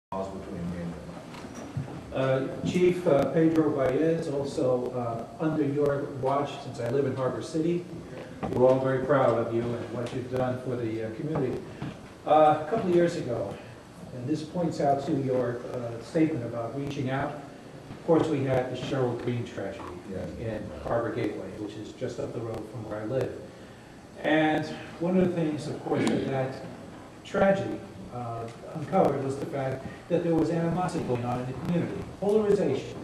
between me and Chief Pedro Baez, also under your watch, since I live in Harbor City, we're all very proud of you and what you've done for the community. A couple of years ago, and this points out to your statement about reaching out. Of course, we had the Cheryl Green tragedy in Harbor Gateway, which is just up the road from where I live. And one of the things, of course, that tragedy uncovered was the fact that there was animosity going on in the community, polarization.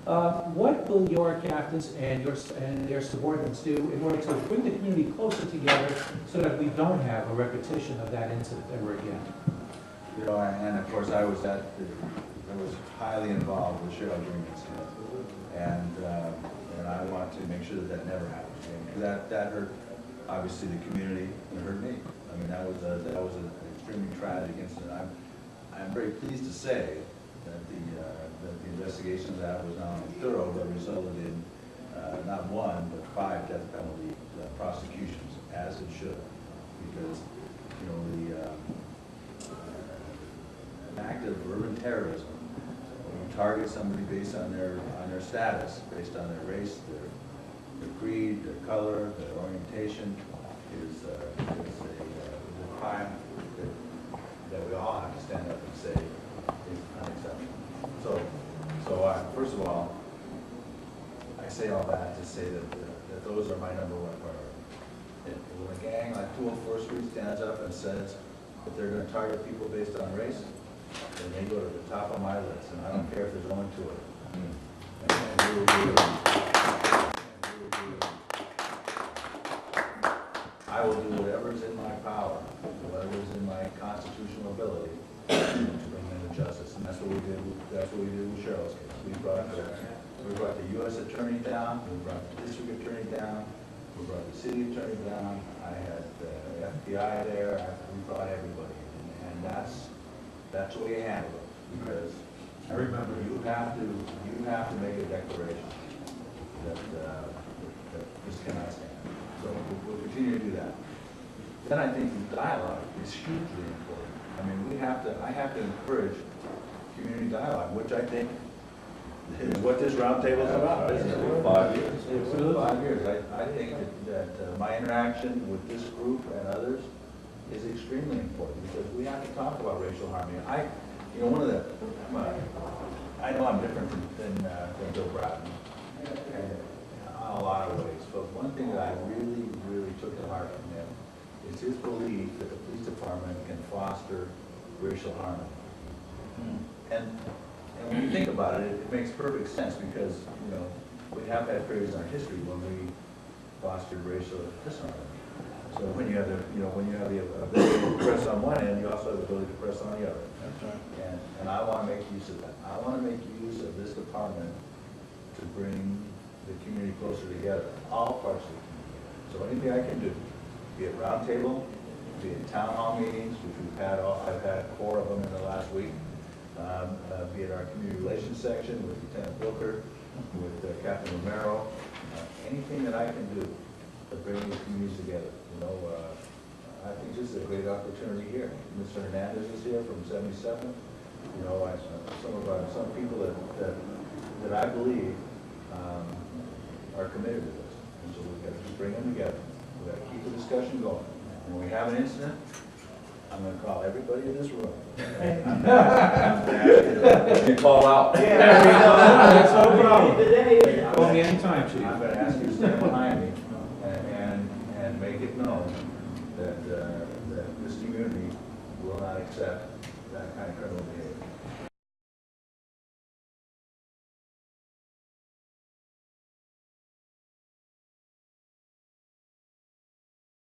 What will your captains and their subordinates do in order to bring the community closer together so that we don't have a repetition of that incident ever again? You know, and of course I was highly involved with Cheryl Green incident, and I want to make sure that that never happens again. That hurt obviously the community and it hurt me. I mean that was an extremely tragic incident. I'm very pleased to say that the investigation of that was not only thorough but resulted in not one but 5 death penalty prosecutions, as it should, because you know an act of urban terrorism, when you target somebody based on their status, based on their race, their creed, their color, their orientation, is a crime that we all have to stand up and say is unacceptable. So first of all, I say all that to say that those are my #1 priority. When a gang like 204 Street stands up and says that they're going to target people based on race, then they go to the top of my list, and I don't care if there's only 2 of them. And we will do it. I will do whatever is in my power, whatever is in my constitutional ability to bring them to justice, and that's what we did. That's what we did with Cheryl's case. We brought the U.S. Attorney down, we brought the District Attorney down, we brought the City Attorney down. I had the FBI there. We brought everybody, and that's the way you handle it. Because I remember you have to make a declaration that this cannot stand. So we'll continue to do that. Then I think the dialogue is hugely important. I mean, I have to encourage community dialogue, which I think is what this roundtable is about. This is 5 years. It's 5 years. I think that my interaction with this group and others is extremely important because we have to talk about racial harmony. I know I'm different than Bill Bratton in a lot of ways, but one thing that I really took to heart from him is his belief that the police department can foster racial harmony. And when you think about it, it makes perfect sense because we have had periods in our history when we fostered racial disharmony. So when you have the ability to press on one end, you also have the ability to press on the other. That's right. And I want to make use of that. I want to make use of this department to bring the community closer together, all parts of the community. So anything I can do, be it roundtable, be it town hall meetings, which I've had 4 of them in the last week, be it our community relations section with Lieutenant Booker, with Captain Romero, anything that I can do to bring these communities together. I think this is a great opportunity here. Mr. Hernandez is here from 77. Some people that I believe are committed to this, and so we've got to bring them together. We've got to keep the discussion going. And when we have an incident, I'm going to call everybody in this room. I'm going to ask you to call out. That's no problem. Call me anytime, Chief. I'm going to ask you to stand behind me and make it known that this community will not accept that kind of criminal behavior.